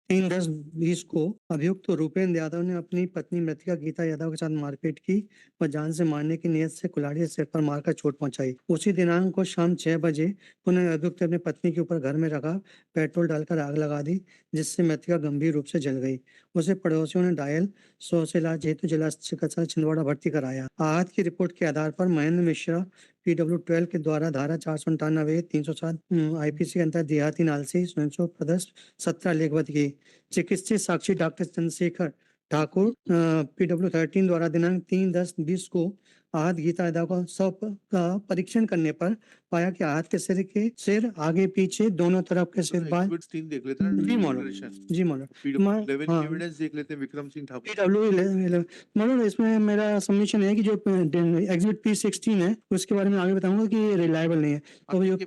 3/10/20 को अभियुक्त रूपेंद्र यादव ने अपनी पत्नी मृतिका गीता यादव के साथ मारपीट की व जान से मारने की नीयत से कुल्हाड़ी से सिर पर मारकर चोट पहुंचाई। उसी दिनांक को शाम 6 बजे पुनः अभियुक्त ने अपनी पत्नी के ऊपर घर में रखा पेट्रोल डालकर आग लगा दी, जिससे मृतिका गंभीर रूप से जल गई। उसे पड़ोसियों ने घायल 100 से इलाज हेतु जिला चिकित्सालय छिंदवाड़ा भर्ती कराया। आहत की रिपोर्ट के आधार पर महेंद्र मिश्रा PW12 के द्वारा धारा 497 307 IPC के अंतर्गत देहाती नालसी स्वयं प्रदर्श 17 लेखवत की चिकित्सीय साक्षी डॉक्टर चंद्रशेखर ठाकुर PW13 द्वारा दिनांक 3/10/20 को आहत गीता यादव का शव का परीक्षण करने पर पाया कि आहत के सिर आगे पीछे दोनों तरफ के सिर बाल देख लेते हैं जी मॉडल एविडेंस देख लेते हैं विक्रम सिंह ठाकुर PW11 मॉडल। इसमें मेरा सबमिशन है कि जो एग्जिबिट P16 है उसके बारे में आगे बताऊंगा कि ये रिलायबल नहीं है। तो जो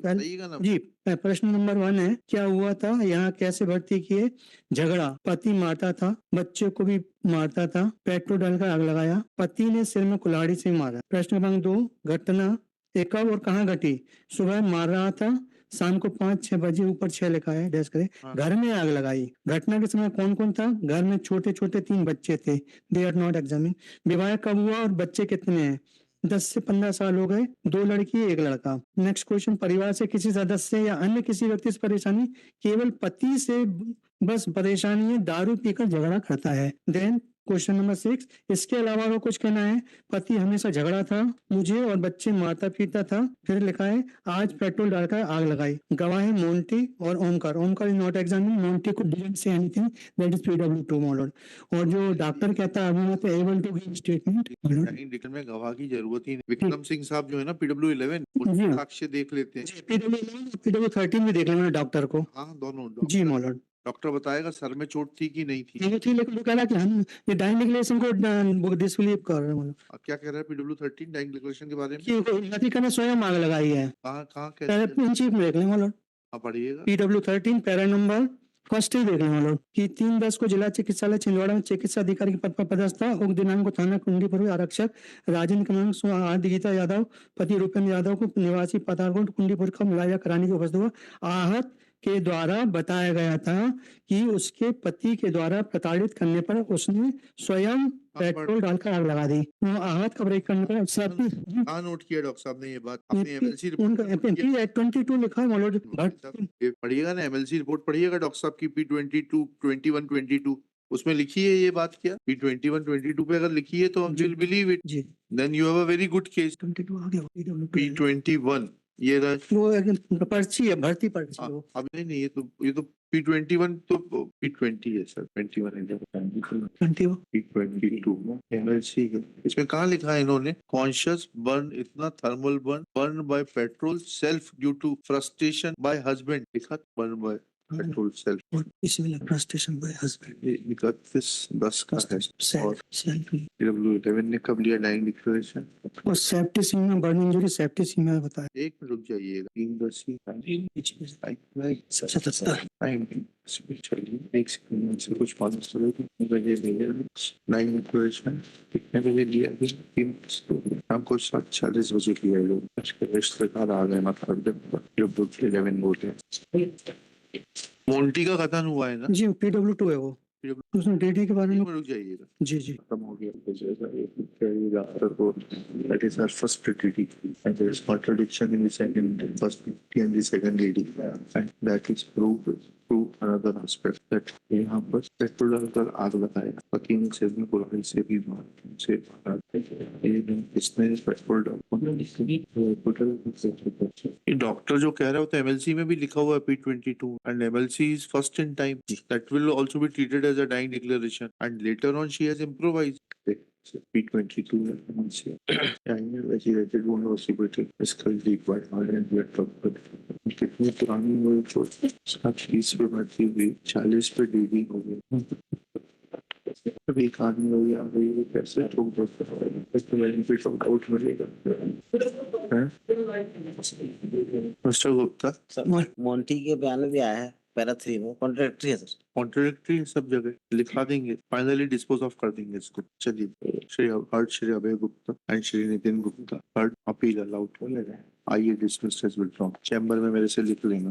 जी प्रश्न नंबर 1 है, क्या हुआ था, यहाँ कैसे भर्ती किए, झगड़ा, पति मारता था, बच्चे को भी मारता था, पेट्रोल डालकर आग लगाया, पति ने सिर में कुल्हाड़ी से मारा। प्रश्न नंबर 2, घटना कब और कहाँ घटी, सुबह मार रहा था, शाम को 5-6 बजे, ऊपर 6 लिखा है डैश करे, घर में आग लगाई। घटना के समय कौन कौन था, घर में छोटे छोटे 3 बच्चे थे, दे आर नॉट एग्जामिन। विवाह कब हुआ और बच्चे कितने हैं, 10 से 15 साल हो गए, 2 लड़की 1 लड़का। नेक्स्ट क्वेश्चन, परिवार से किसी सदस्य या अन्य किसी व्यक्ति से परेशानी, केवल पति से बस परेशानी है, दारू पीकर झगड़ा करता है। देन क्वेश्चन नंबर 6, इसके अलावा वो कुछ कहना है, पति हमेशा झगड़ा था, मुझे और बच्चे मारता पीटता था। फिर लिखा है आज पेट्रोल डालकर आग लगाई। गवाह है मोंटी और Omkar. Omkar is not examine, Monty को didn't say anything, that is PW2 model. और जो डॉक्टर कहता है अभी तो एबल टू गिव स्टेटमेंट, में गवाह की जरूरत ही नहीं। विक्रम सिंह साहब जो है ना PW11 साक्ष्य देख लेते हैं। PW11 PW13 में देख लेना डॉक्टर को। हाँ दोनों जी मॉडल। डॉक्टर बताएगा सर में चोट थी कि नहीं थी। नहीं थी, लेकिन वो कह रहा कि हम ये डाइन डिक्लेरेशन को डिसबिलीव कर रहे हैं। क्या कह रहा है PW13 डाइन डिक्लेरेशन के बारे में, कि लतिका ने स्वयं आग लगाई है। कहाँ चीफ में देख लें मॉडल, पढ़िएगा PW13 पैरा नंबर फर्स्ट ही देख लें मॉडल कि 3/10 को जिला चिकित्सालय छिंदवाड़ा में चिकित्सा अधिकारी के पद पर पदस्थ था। उक्त दिनांक को थाना कुंडीपुर आरक्षक राजेंद्र क्रमांक आहत गीता यादव पति रूपेंद्र यादव को निवासी पतारकोट कुंडीपुर का मुआवजा कराने की उपस्थित हुआ। आहत के द्वारा बताया गया था कि उसके पति के द्वारा प्रताड़ित करने पर उसने स्वयं पेट्रोल डालकर आग लगा दी। आहत का ब्रेक करने पर नोट किया डॉक्टर साहब ने ये बात, आपने MLC रिपोर्ट 22 लिखा है मॉडल, पढ़िएगा ना MLC रिपोर्ट पढ़िएगा डॉक्टर साहब की P22 21 22 उसमें लिखी है ये बात। क्या P21 22 पे अगर लिखी है तो will believe it, then you have a very good case. 22 आ गया P21 ये वो पर्ची है, भर्ती पर्ची। अब नहीं ये तो P21 तो P20 है सर, 21 P22 MLC है। इसमें कहाँ लिखा है इन्होंने, कॉन्शियस बर्न, इतना thermal burn by petrol self due to frustration by husband, लिखा बर्न बाय पेट्रोल सेल्फ, इसमें फ्रस्ट्रेशन बाय हस्बैंड 10 का है। और PW11 ने कब लिया डाइंग डिक्लेरेशन, और सेफ्टी सीम में बर्न इंजरी सेफ्टी सीम में बताया। एक मिनट रुक जाइएगा, 3 एक सेकंड से कुछ मालूम बजे डाइंग डिक्लेरेशन कितने बजे लिया, शाम को 7:40 बजे लिया लोग। रिश्तेदार आ गए, मतलब 11 बोलते हैं। मोंटी का कथन हुआ है ना जी, PW2 है वो, उसने डेडी के बारे में। रुक जाइएगा जी जी खत्म हो गया। That is our first treaty, and there is contradiction in the first treaty and the second treaty, and that is proved through another aspect that यहाँ पर पेट्रोल डालकर आग लगाया, पति ने सिर में कुल्हाड़ी से भी मारा, इसने पेट्रोल डॉक्टर जो कह रहा है तो MLC में भी लिखा हुआ है P22 and MLC is first in time, that will also be treated as a dying declaration and later on she has improvised. P22 vegetated wound was repeated, skull deep by and blood dropped. कितनी पुरानी वो चोट, 30 पे मरती हुई 40 पे DD हो गई। अभी एक आदमी हो गया, अभी कैसे ठोक देता है, इसको बेनिफिट ऑफ डाउट मिलेगा। मिस्टर गुप्ता, मोंटी के बयान में भी आया है पैरा 3 में कॉन्ट्रैक्टरी है सर, कॉन्ट्रैक्टरी है, सब जगह लिखा देंगे, फाइनली डिस्पोज ऑफ कर देंगे इसको। चलिए, Shri Abhay Gupta and Shri Nitin Gupta, appeal allowed हो जाए। आइए डिसमिस एज विथड्रॉन। चैम्बर में मेरे से लिख लेना।